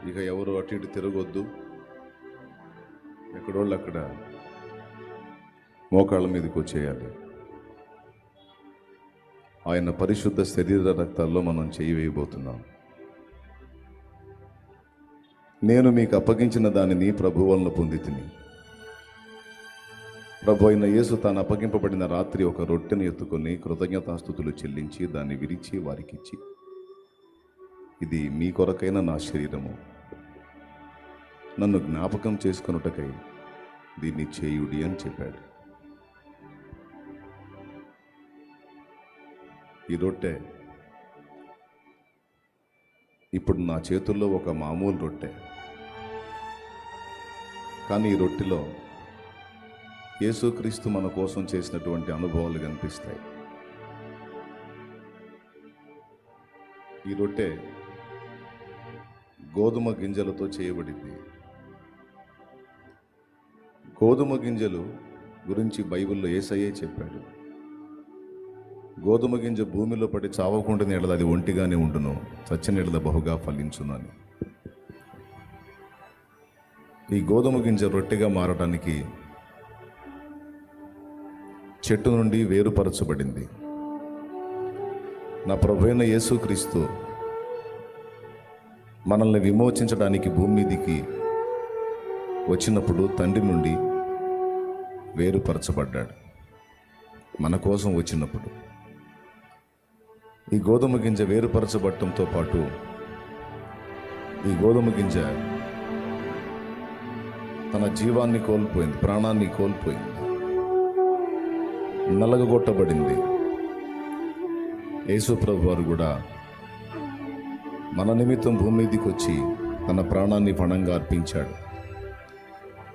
ఇక ఎవరు అటు ఇటు తిరగొద్దు, ఎక్కడోళ్ళు అక్కడ మోకాళ్ళ మీదకి వచ్చేయాలి. ఆయన పరిశుద్ధ శరీర రక్తాల్లో మనం చేయి వేయబోతున్నాం. నేను మీకు అప్పగించిన దానిని ప్రభు వలన పొంది తిని. ప్రభు అయిన యేసు తాను అప్పగింపబడిన రాత్రి ఒక రొట్టెను ఎత్తుకొని కృతజ్ఞతాస్తుతులు చెల్లించి దాన్ని విరిచి వారికిచ్చి, ఇది మీ కొరకైన నా శరీరము, నన్ను జ్ఞాపకం చేసుకొనుటకై దీన్ని చేయుడి అని చెప్పాడు. ఈ రొట్టె ఇప్పుడు నా చేతుల్లో ఒక మామూలు రొట్టె, కానీ ఈ రొట్టెలో యేసుక్రీస్తు మన కోసం చేసినటువంటి అనుభవాలు కనిపిస్తాయి. ఈ రొట్టె గోధుమ గింజలతో చేయబడింది. గోధుమ గింజలు గురించి బైబిల్లో యేసయ్యే చెప్పాడు. గోధుమ గింజ భూమిలో పడి చావకుండా నీడల అది ఒంటిగానే ఉండును, చచ్చిన నీడల బహుగా ఫలించును అని. ఈ గోధుమ గింజ రొట్టెగా మారడానికి చెట్టు నుండి వేరుపరచబడింది. నా ప్రభువైన యేసుక్రీస్తు మనల్ని విమోచించడానికి భూమి మీదికి వచ్చినప్పుడు తండ్రి నుండి వేరుపరచబడ్డాడు. మన కోసం వచ్చినప్పుడు ఈ గోధుమ గింజ వేరుపరచబడటంతో పాటు ఈ గోధుమ గింజ తన జీవాన్ని కోల్పోయింది, ప్రాణాన్ని కోల్పోయింది, నలగగొట్టబడింది. యేసు ప్రభు వారు కూడా మన నిమిత్తం భూమి మీదకి వచ్చి తన ప్రాణాన్ని పణంగా అర్పించాడు.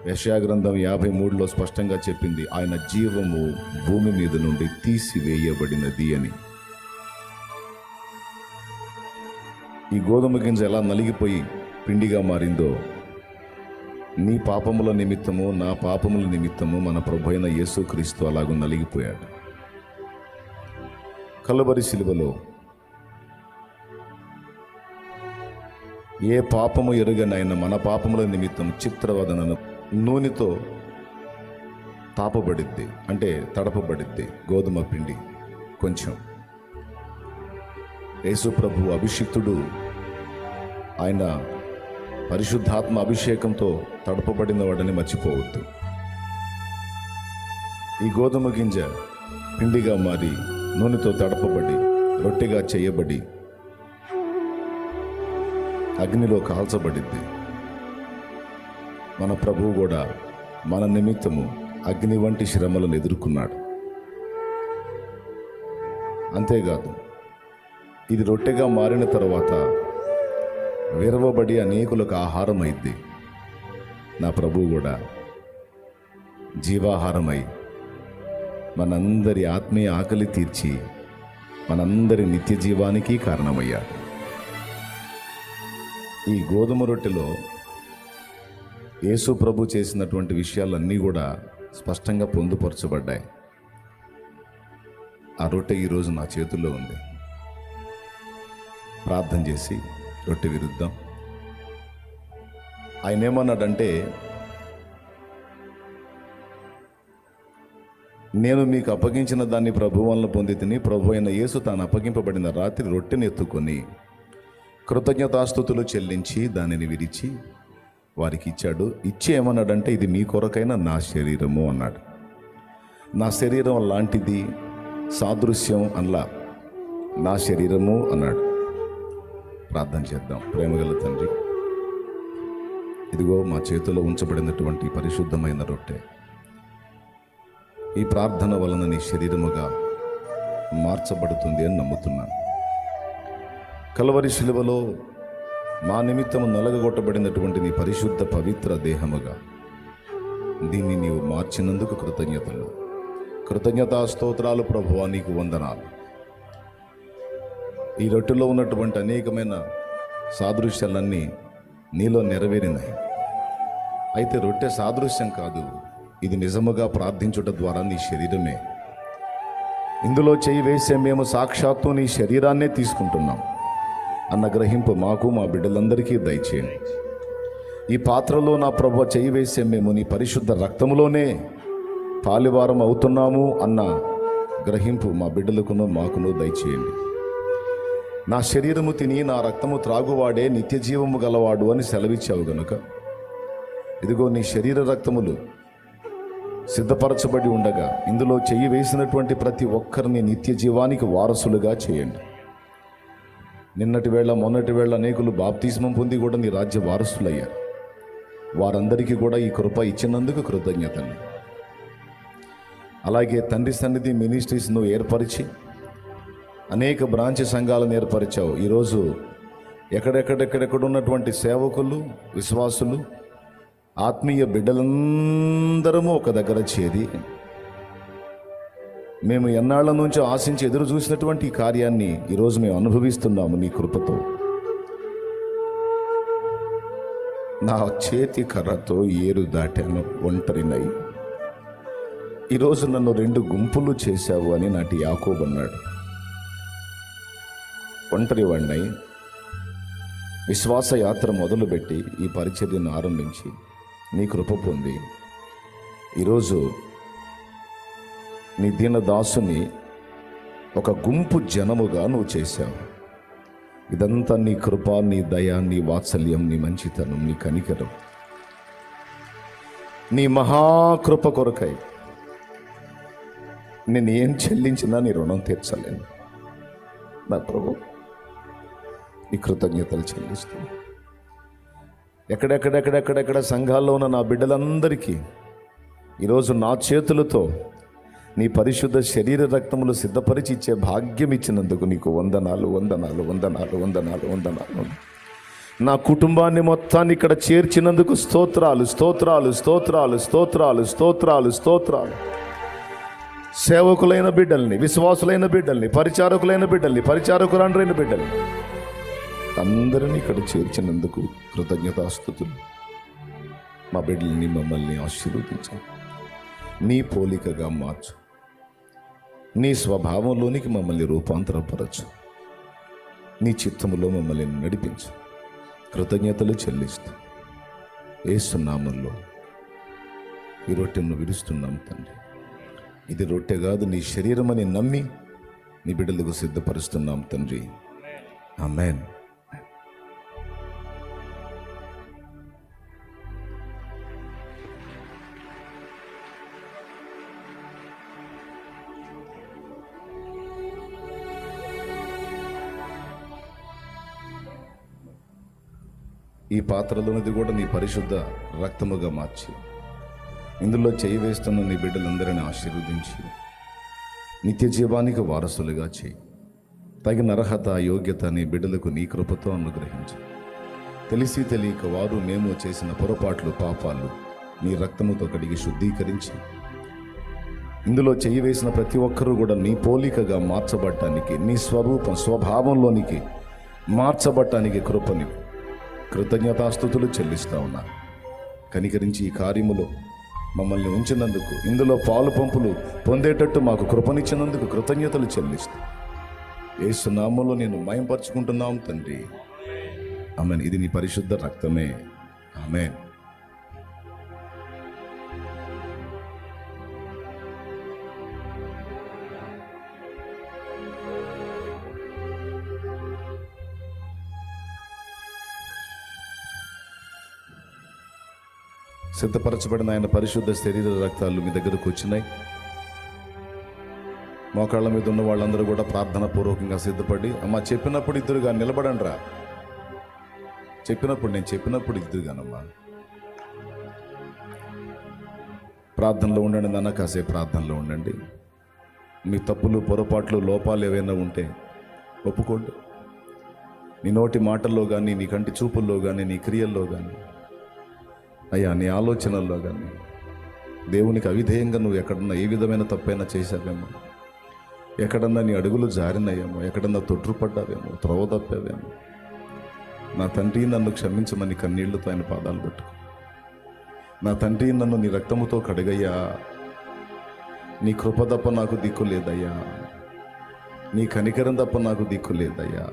యెషయా గ్రంథం 53లో స్పష్టంగా చెప్పింది, ఆయన జీవము భూమి మీద నుండి తీసివేయబడినది అని. ఈ గోధుమ గింజ ఎలా నలిగిపోయి పిండిగా మారిందో, నీ పాపముల నిమిత్తము నా పాపముల నిమిత్తము మన ప్రభు అయిన యేసుక్రీస్తు అలాగూ నలిగిపోయాడు. కలువరి శిలువలో ఏ పాపము ఎరుగనైనా మన పాపముల నిమిత్తం చిత్రవదనను నూనెతో తాపబడిద్ది, అంటే తడపబడిద్ది గోధుమ పిండి కొంచెం. యేసు ప్రభు అభిషిక్తుడు, ఆయన పరిశుద్ధాత్మ అభిషేకంతో తడపబడిన వాడని మర్చిపోవద్దు. ఈ గోధుమ గింజ పిండిగా మారి నూనెతో తడపబడి రొట్టెగా చేయబడి అగ్నిలో కాల్చబడింది. మన ప్రభువు కూడా మన నిమిత్తము అగ్ని వంటి శ్రమలను ఎదుర్కొన్నాడు. అంతేకాదు, ఇది రొట్టెగా మారిన తర్వాత విరవబడి అనేకులకు ఆహారం అయింది. నా ప్రభువు కూడా జీవాహారమై మనందరి ఆత్మీయ ఆకలి తీర్చి మనందరి నిత్య జీవానికి కారణమయ్యాడు. ఈ గోధుమ రొట్టెలో యేసు ప్రభు చేసినటువంటి విషయాలన్నీ కూడా స్పష్టంగా పొందుపరచబడ్డాయి. ఆ రొట్టె ఈరోజు నా చేతుల్లో ఉంది. ప్రార్థన చేసి రొట్టె విరుద్దాం. ఆయన ఏమన్నాడంటే, నేను మీకు అప్పగించిన దాన్ని ప్రభు వలన పొంది తిని. ప్రభు అయిన యేసు తాను అప్పగింపబడిన రాత్రి రొట్టెని ఎత్తుకొని కృతజ్ఞతాస్తుతులు చెల్లించి దానిని విరిచి వారికి ఇచ్చాడు. ఇచ్చి ఏమన్నాడంటే, ఇది మీ కొరకైన నా శరీరము అన్నాడు. నా శరీరం లాంటిది, సాదృశ్యం అలా, నా శరీరము అన్నాడు. ప్రార్థన చేద్దాం. ప్రేమగల తండ్రి, ఇదిగో మా చేతిలో ఉంచబడినటువంటి పరిశుద్ధమైన రొట్టె ఈ ప్రార్థన వలన నీ శరీరముగా మార్చబడుతుంది అని నమ్ముతున్నాను. కల్వరి శిలువలో మా నిమిత్తము నలగగొట్టబడినటువంటి నీ పరిశుద్ధ పవిత్ర దేహముగా దీన్ని నీవు మార్చినందుకు కృతజ్ఞతలు. కృతజ్ఞతా స్తోత్రాలు ప్రభువా, నీకు వందనాలు. ఈ రొట్టెలో ఉన్నటువంటి అనేకమైన సాదృశ్యాలన్నీ నీలో నెరవేరినాయి. అయితే రొట్టె సాదృశ్యం కాదు, ఇది నిజముగా ప్రార్థించుట ద్వారా నీ శరీరమే. ఇందులో చేయి వేసే మేము సాక్షాత్తు నీ శరీరాన్నే తీసుకుంటున్నాం. అన్న గ్రహింపు మాకు మా బిడ్డలందరికీ దయచేయండి. ఈ పాత్రలో నా ప్రభువా చేయి వేసే మేము నీ పరిశుద్ధ రక్తములోనే పాలివారం అవుతున్నాము అన్న గ్రహింపు మా బిడ్డలకును మాకును దయచేయండి. నా శరీరము తిని నా రక్తము త్రాగువాడే నిత్య జీవము గలవాడు అని సెలవిచ్చావు గనుక ఇదిగో నీ శరీర రక్తములు సిద్ధపరచబడి ఉండగా ఇందులో చెయ్యి వేసినటువంటి ప్రతి ఒక్కరిని నిత్య జీవానికి వారసులుగా చేయండి. నిన్నటి వేళ మొన్నటి వేళ అనేకులు బాప్తిస్మం పొంది కూడా నీ రాజ్య వారసులయ్యారు. వారందరికీ కూడా ఈ కృప ఇచ్చినందుకు కృతజ్ఞతలు. అలాగే తండ్రి సన్నిధి మినిస్ట్రీస్ను ఏర్పరిచి అనేక బ్రాంచ్ సంఘాలను ఏర్పరిచావు. ఈరోజు ఎక్కడెక్కడున్నటువంటి సేవకులు, విశ్వాసులు, ఆత్మీయ బిడ్డలందరము ఒక దగ్గర చేరి మేము ఎన్నాళ్ల నుంచి ఆశించి ఎదురు చూసినటువంటి ఈ కార్యాన్ని ఈరోజు మేము అనుభవిస్తున్నాము నీ కృపతో. నా చేతి కర్రతో ఏరు దాటాను ఒంటరినై, ఈరోజు నన్ను 2 గుంపులు చేశావు అని నాటి యాకోబు అన్నాడు. ఒంటరి వాడినై విశ్వాస యాత్ర మొదలుపెట్టి ఈ పరిచర్యను ఆరంభించి నీ కృప పొంది ఈరోజు నీ దీన దాసుని ఒక గుంపు జనముగా నువ్వు చేశావు. ఇదంతా నీ కృప, నీ దయ, నీ వాత్సల్యం, నీ మంచితనం, నీ కనికరం, నీ మహాకృప కొరకై నేను ఏం చెల్లించినా నీ రుణం తీర్చలేను. నా ప్రభు నీ కృతజ్ఞతలు చెల్లిస్తాను. ఎక్కడెక్కడెక్కడెక్కడెక్కడ సంఘాల్లో ఉన్న నా బిడ్డలందరికీ ఈరోజు నా చేతులతో నీ పరిశుద్ధ శరీర రక్తములు సిద్ధపరిచి ఇచ్చే భాగ్యం ఇచ్చినందుకు నీకు వందనాలు, వందనాలు, వందనాలు, వందనాలు, వందనాలు. నా కుటుంబాన్ని మొత్తాన్ని ఇక్కడ చేర్చినందుకు స్తోత్రాలు, స్తోత్రాలు, స్తోత్రాలు, స్తోత్రాలు, స్తోత్రాలు, స్తోత్రాలు. సేవకులైన బిడ్డల్ని, విశ్వాసులైన బిడ్డల్ని, పరిచారకులైన బిడ్డల్ని, పరిచారకులైన బిడ్డల్ని అందరినీ ఇక్కడ చేర్చినందుకు కృతజ్ఞతాస్తుతులు. మా బిడ్డల్ని, మమ్మల్ని ఆశీర్వదించు, నీ పోలికగా మార్చు, నీ స్వభావంలోనికి మమ్మల్ని రూపాంతరపరచు, నీ చిత్తములో మమ్మల్ని నడిపించు. కృతజ్ఞతలు చెల్లిస్తూ యేసు నామములో ఈ రొట్టెను విరుస్తున్నాం తండ్రి. ఇది రొట్టె కాదు, నీ శరీరం అని నమ్మి నీ బిడ్డలకు సిద్ధపరుస్తున్నాం తండ్రి. ఆమేన్. ఈ పాత్రలోనిది కూడా నీ పరిశుద్ధ రక్తముగా మార్చి ఇందులో చేయి వేస్తున్న నీ బిడ్డలందరినీ ఆశీర్వదించి నిత్య జీవానికి వారసులుగా చేయి. తగిన అర్హత, యోగ్యత నీ బిడ్డలకు నీ కృపతో అనుగ్రహించు. తెలిసి తెలియక వారు మేము చేసిన పొరపాట్లు, పాపాలు నీ రక్తముతో కడిగి శుద్ధీకరించి ఇందులో చేయి వేసిన ప్రతి ఒక్కరూ కూడా నీ పోలికగా మార్చబడటానికి, నీ స్వరూపం, స్వభావంలోనికి మార్చబడటానికి కృపని కృతజ్ఞతాస్తుతులు చెల్లిస్తా ఉన్నా. కనికరించి ఈ కార్యములో మమ్మల్ని ఉంచినందుకు, ఇందులో పాలు పంపులు పొందేటట్టు మాకు కృపనిచ్చినందుకు కృతజ్ఞతలు చెల్లిస్తా. యేసు నామములో నేను మయంపరుచుకుంటున్నాం తండ్రి. ఆమేన్. ఇది నీ పరిశుద్ధ రక్తమే. ఆమేన్. సిద్ధపరచబడిన ఆయన పరిశుద్ధ శరీర రక్తాలు మీ దగ్గరకు వచ్చినాయి. మోకాళ్ళ మీద ఉన్న వాళ్ళందరూ కూడా ప్రార్థన పూర్వకంగా సిద్ధపడి, అమ్మ చెప్పినప్పుడు ఇద్దరుగా నిలబడండి రా, నేను చెప్పినప్పుడు ఇద్దరుగానమ్మా ప్రార్థనలో ఉండండి నాన్న. కాసేపు ప్రార్థనలో ఉండండి. మీ తప్పులు, పొరపాట్లు, లోపాలు ఏవైనా ఉంటే ఒప్పుకోండి. నీ నోటి మాటల్లో కానీ, నీ కంటి చూపుల్లో కానీ, నీ క్రియల్లో కానీ, అయ్యా నీ ఆలోచనల్లో కానీ దేవునికి అవిధేయంగా నువ్వు ఎక్కడన్నా ఏ విధమైన తప్పైనా చేశావేమో, ఎక్కడన్నా నీ అడుగులు జారినయ్యేమో, ఎక్కడన్నా తొట్టుపడ్డావేమో, త్రోవ తప్పావేమో, నా తండ్రి నన్ను క్షమించమని కన్నీళ్లతో ఆయన పాదాలు పట్టుకో. నా తండ్రి నన్ను నీ రక్తముతో కడగయ్యా, నీ కృప తప్ప నాకు దిక్కు లేదయ్యా, నీ కనికరం తప్ప నాకు దిక్కు లేదయ్యా,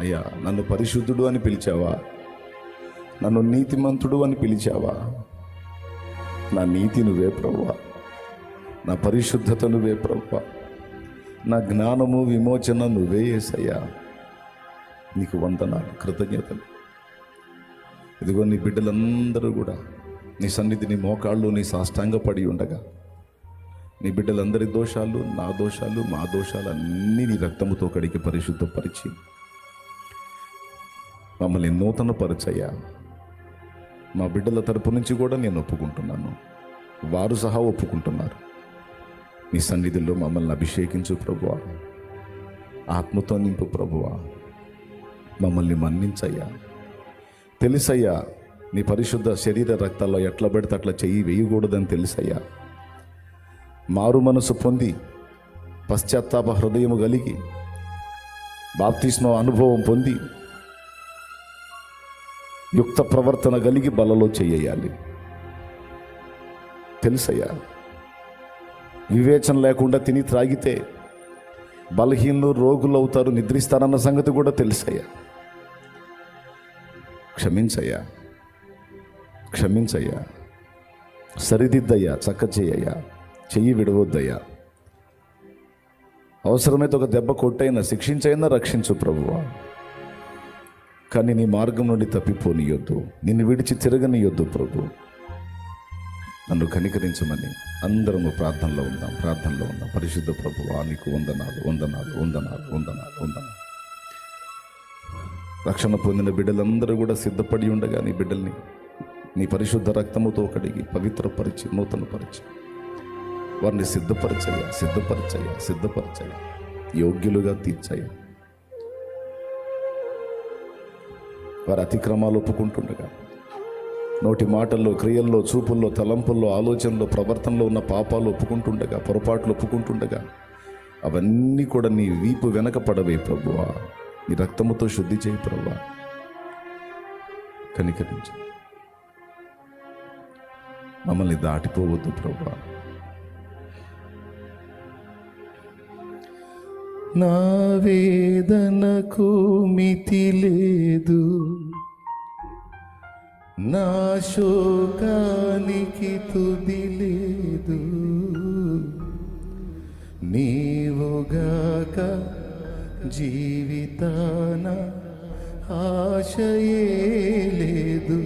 అయ్యా, నన్ను పరిశుద్ధుడు అని పిలిచావా? నన్ను నీతిమంతుడు అని పిలిచావా? నా నీతి నువ్వే ప్రభువా, నా పరిశుద్ధత నువ్వే ప్రభువా, నా జ్ఞానము విమోచన నువ్వే యేసయ్యా. నీకు వందనాలు, కృతజ్ఞతలు. ఇదిగో నీ బిడ్డలందరూ కూడా నీ సన్నిధిని మోకాళ్ళు నీ సాష్టాంగపడి ఉండగా, నీ బిడ్డలందరి దోషాలు, నా దోషాలు, మా దోషాలు అన్నీ నీ రక్తముతో కడిగి పరిశుద్ధపరిచి మమ్మల్ని నూతన పరిచయ్యా. మా బిడ్డల తరపు నుంచి కూడా నేను ఒప్పుకుంటున్నాను, వారు సహా ఒప్పుకుంటున్నారు. నీ సన్నిధిలో మమ్మల్ని అభిషేకించు ప్రభువా, ఆత్మతో నింపు ప్రభువా, మమ్మల్ని మన్నించయ్యా. తెలుసయ్యా, నీ పరిశుద్ధ శరీర రక్తాల్లో ఎట్లా పెడితే అట్లా చెయ్యి వేయకూడదని తెలుసయ్యా. మారు మనసు పొంది పశ్చాత్తాప హృదయము కలిగి బాప్తిస్మ అనుభవం పొంది యుక్త ప్రవర్తన కలిగి బలలో చేయాలి. తెలుసయ్యా, వివేచన లేకుండా తిని త్రాగితే బలహీనులు, రోగులు అవుతారు, నిద్రిస్తారన్న సంగతి కూడా తెలుసయ్యా. క్షమించయ్యా, క్షమించయ్యా, సరిదిద్దయ్యా, చక్క చేయయ్యా, చెయ్యి విడవద్దయ్యా. అవసరమైతే ఒక దెబ్బ కొట్టైనా, శిక్షించైనా రక్షించు ప్రభువా. కానీ నీ మార్గం నుండి తప్పిపోనియొద్దు, నిన్ను విడిచి తిరగనియొద్దు ప్రభు. నన్ను కనికరించమని అందరము ప్రార్థనలో ఉందాం, ప్రార్థనలో ఉందాం. పరిశుద్ధ ప్రభువా, నీకు వందనాలు, వందనాలు, వందనాలు, వందనాలు, వందనాలు. రక్షణ పొందిన బిడ్డలందరూ కూడా సిద్ధపడి ఉండగా నీ బిడ్డల్ని నీ పరిశుద్ధ రక్తముతో కడిగి పవిత్రపరిచి నూతనపరిచి వారిని సిద్ధపరచయ్యా, సిద్ధపరచయ్యా, సిద్ధపరచయ్యా, యోగ్యులుగా తీర్చయ్యా. వారి అతిక్రమాలు ఒప్పుకుంటుండగా, నోటి మాటల్లో, క్రియల్లో, చూపుల్లో, తలంపుల్లో, ఆలోచనలో, ప్రవర్తనలో ఉన్న పాపాలు ఒప్పుకుంటుండగా, పొరపాట్లు ఒప్పుకుంటుండగా అవన్నీ కూడా నీ వీపు వెనక పడవే ప్రభువా. నీ రక్తముతో శుద్ధి చేయి ప్రభువా. కనికరించు, మమ్మల్ని దాటిపోవద్దు ప్రభువా. నా వేదనకు మితి లేదు, నా శోకానికి తుది లేదు, నీవుగాక జీవితాన ఆశయే లేదు.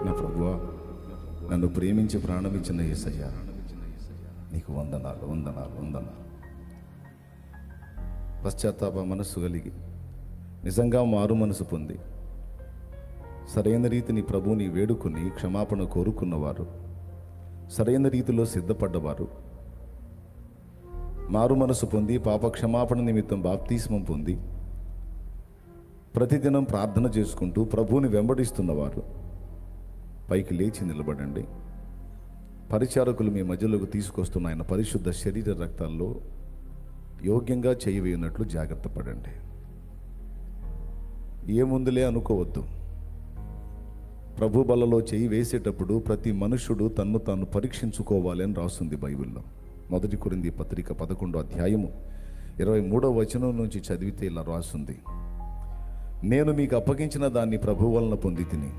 నా ప్రభువా, నన్ను ప్రేమించి ప్రాణమిచ్చిన యేసయ్యా, నీకు వందనాలు, వందనాలు, వందనాలు. పశ్చాత్తాప మనస్సు కలిగి నిజంగా మారు మనసు పొంది సరైన రీతిని ప్రభువుని వేడుకుని క్షమాపణ కోరుకున్నవారు, సరైన రీతిలో సిద్ధపడ్డవారు, మారు మనసు పొంది పాప క్షమాపణ నిమిత్తం బాప్తిస్మం పొంది ప్రతిదినం ప్రార్థన చేసుకుంటూ ప్రభువుని వెంబడిస్తున్నవారు పైకి లేచి నిలబడండి. పరిచారకులు మీ మధ్యలోకి తీసుకొస్తున్న ఆయన పరిశుద్ధ శరీర రక్తాల్లో యోగ్యంగా చేయవేయనట్లు జాగ్రత్త పడండి. ఏముందులే అనుకోవద్దు. ప్రభు బలలో చేయి వేసేటప్పుడు ప్రతి మనుష్యుడు తన్ను తాను పరీక్షించుకోవాలి అని రాస్తుంది బైబిల్లో. 1 కొరింథీ పత్రిక 11వ అధ్యాయము 23వ వచనం నుంచి చదివితే ఇలా రాస్తుంది: నేను మీకు అప్పగించిన దాన్ని ప్రభు వలన పొంది తిని,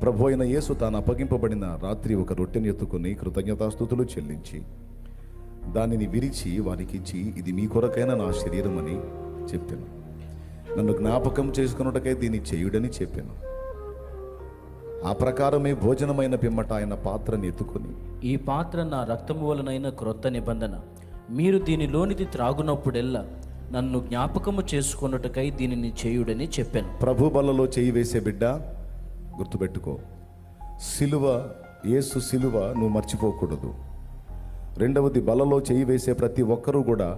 ప్రభు అయిన యేసు తాను అప్పగింపబడిన రాత్రి ఒక రొట్టెని ఎత్తుకుని కృతజ్ఞతాస్తుతులు చెల్లించి దానిని విరిచి వారికిచ్చి, ఇది మీ కొరకైన నా శరీరం అని చెప్పాను. నన్ను జ్ఞాపకం చేసుకున్నటకై దీన్ని చేయుడని చెప్పాను. ఆ ప్రకారమే భోజనమైన పిమ్మట ఆయన పాత్రని ఎత్తుకొని, ఈ పాత్ర నా రక్తము వలనైన క్రొత్త నిబంధన, మీరు దీనిలోనిది త్రాగునప్పుడెల్లా నన్ను జ్ఞాపకము చేసుకొనుటకై దీనిని చేయుడని చెప్పాను. ప్రభు బలలో చేయి వేసే బిడ్డ గుర్తుపెట్టుకో, సిలువ, యేసు సిలువ నువ్వు మర్చిపోకూడదు. రెండవది, బలలో చేయి వేసే ప్రతి ఒక్కరూ కూడా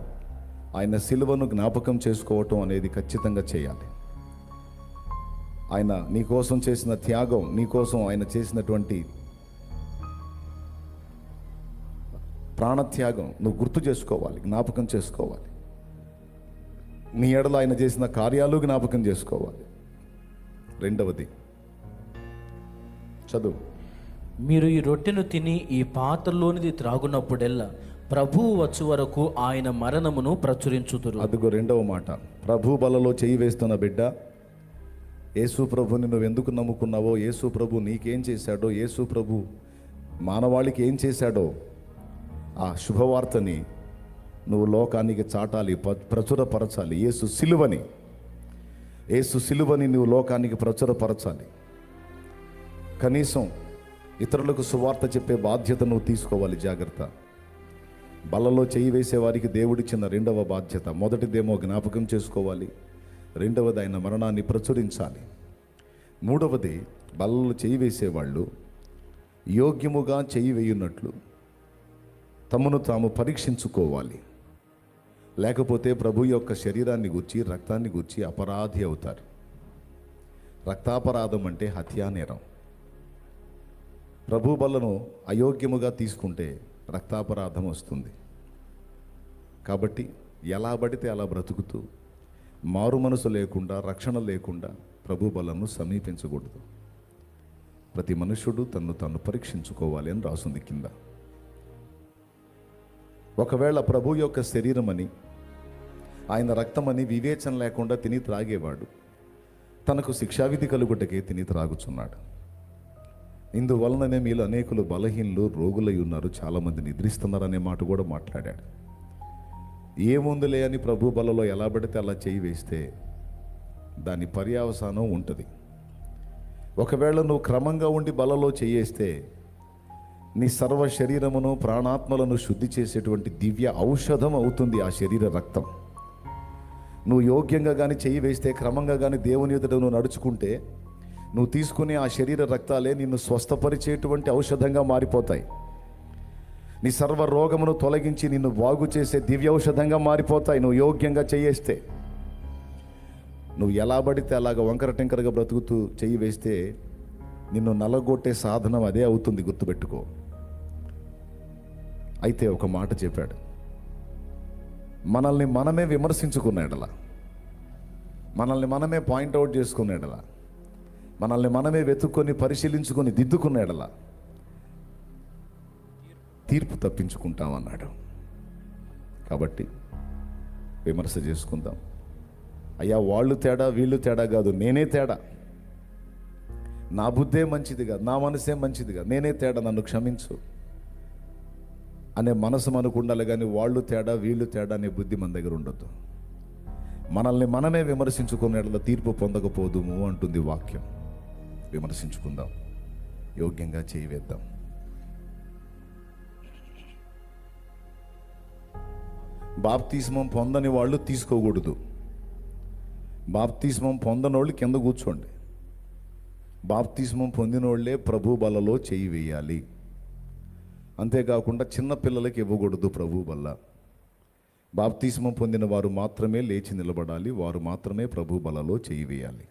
ఆయన సిలువను జ్ఞాపకం చేసుకోవటం అనేది ఖచ్చితంగా చేయాలి. ఆయన నీకోసం చేసిన త్యాగం, నీకోసం ఆయన చేసినటువంటి ప్రాణత్యాగం నువ్వు గుర్తు చేసుకోవాలి, జ్ఞాపకం చేసుకోవాలి. నీ ఎడల ఆయన చేసిన కార్యాలు జ్ఞాపకం చేసుకోవాలి. రెండవది చదువు. మీరు ఈ రొట్టెను తిని ఈ పాత్రలోనిది త్రాగునప్పుడెల్లా ప్రభువు వచ్చు వరకు ఆయన మరణమును ప్రచురించుదురు. అదిగో రెండవ మాట, ప్రభు బలలో చేయి వేస్తున్న బిడ్డ, యేసు ప్రభుని నువ్వు ఎందుకు నమ్ముకున్నావో, యేసు ప్రభు నీకేం చేశాడో, యేసు ప్రభు మానవాళికి ఏం చేశాడో ఆ శుభవార్తని నువ్వు లోకానికి చాటాలి, ప్రచురపరచాలి. యేసు సిలువని నువ్వు లోకానికి ప్రచురపరచాలి. కనీసం ఇతరులకు సువార్త చెప్పే బాధ్యత నువ్వు తీసుకోవాలి. జాగ్రత్త. బలలో చేయి వేసే వారికి దేవుడిచ్చిన రెండవ బాధ్యత, మొదటిదేమో జ్ఞాపకం చేసుకోవాలి, రెండవది ఆయన మరణాన్ని ప్రచురించాలి. మూడవది, బలలో చేయి వేసేవాళ్ళు యోగ్యముగా చేయి వేయున్నట్లు తమను తాము పరీక్షించుకోవాలి. లేకపోతే ప్రభు యొక్క శరీరాన్ని గూర్చి, రక్తాన్ని గూర్చి అపరాధి అవుతారు. రక్తాపరాధం అంటే హత్యానేరం. ప్రభు బలను అయోగ్యముగా తీసుకుంటే రక్తాపరాధం వస్తుంది. కాబట్టి ఎలా పడితే అలా బ్రతుకుతూ మారు మనసు లేకుండా, రక్షణ లేకుండా ప్రభు బలను సమీపించకూడదు. ప్రతి మనుష్యుడు తన్ను తాను పరీక్షించుకోవాలి అని రాసుంది కింద. ఒకవేళ ప్రభు యొక్క శరీరమని, ఆయన రక్తమని వివేచన లేకుండా తిని త్రాగేవాడు తనకు శిక్షావిధి కలుగుటకే తిని త్రాగుచున్నాడు. ఇందువలననే మీలో అనేకులు బలహీనులు, రోగులై ఉన్నారు, చాలామంది నిద్రిస్తున్నారనే మాట కూడా మాట్లాడాడు. ఏముందులే అని ప్రభు బలలో ఎలా పడితే అలా చేయి వేస్తే దాని పర్యావసానం ఉంటుంది. ఒకవేళ నువ్వు క్రమంగా ఉండి బలలో చేయేస్తే నీ సర్వ శరీరమును, ప్రాణాత్మలను శుద్ధి చేసేటువంటి దివ్య ఔషధం అవుతుంది ఆ శరీర రక్తం. నువ్వు యోగ్యంగా కానీ చేయి వేస్తే, క్రమంగా కానీ దేవుని ఎదుట నువ్వు నడుచుకుంటే, నువ్వు తీసుకునే ఆ శరీర రక్తాలే నిన్ను స్వస్థపరిచేటువంటి ఔషధంగా మారిపోతాయి. నీ సర్వ రోగమును తొలగించి నిన్ను బాగు చేసే దివ్య ఔషధంగా మారిపోతాయి నువ్వు యోగ్యంగా చేయేస్తే. నువ్వు ఎలా పడితే అలాగ వంకర టెంకరగా బ్రతుకుతూ చెయ్యి వేస్తే నిన్ను నలగొట్టే సాధనం అదే అవుతుంది, గుర్తుపెట్టుకో. అయితే ఒక మాట చెప్పాడు, మనల్ని మనమే విమర్శించుకున్నాడలా, మనల్ని మనమే పాయింట్అవుట్ చేసుకున్నాడలా, మనల్ని మనమే వెతుక్కొని పరిశీలించుకొని దిద్దుకున్నాడలా తీర్పు తప్పించుకుంటామన్నాడు. కాబట్టి విమర్శ చేసుకుందాం. అయ్యా వాళ్ళు తేడా, వీళ్ళు తేడా కాదు, నేనే తేడా, నా బుద్ధే మంచిది కాదు, నా మనసే మంచిది కాదు, నేనే తేడా, నన్ను క్షమించు అనే మనసు మనకు ఉండాలి. కానీ వాళ్ళు తేడా, వీళ్ళు తేడా అనే బుద్ధి మన దగ్గర ఉండొద్దు. మనల్ని మనమే విమర్శించుకునేట్లా తీర్పు పొందకపోదుము అంటుంది వాక్యం. విమర్శించుకుందాం, యోగ్యంగా చేయవేద్దాం. బాప్తిస్మం పొందని వాళ్ళు తీసుకోకూడదు. బాప్తిస్మం పొందనోళ్ళు కింద కూర్చోండి. బాప్తిస్మం పొందినోళ్లే ప్రభు బలలో చేయి వేయాలి. అంతేకాకుండా చిన్న పిల్లలకి ఇవ్వకూడదు ప్రభు బల్ల. బాప్తిస్మం పొందిన వారు మాత్రమే లేచి నిలబడాలి, వారు మాత్రమే ప్రభు బలలో చేయి వేయాలి.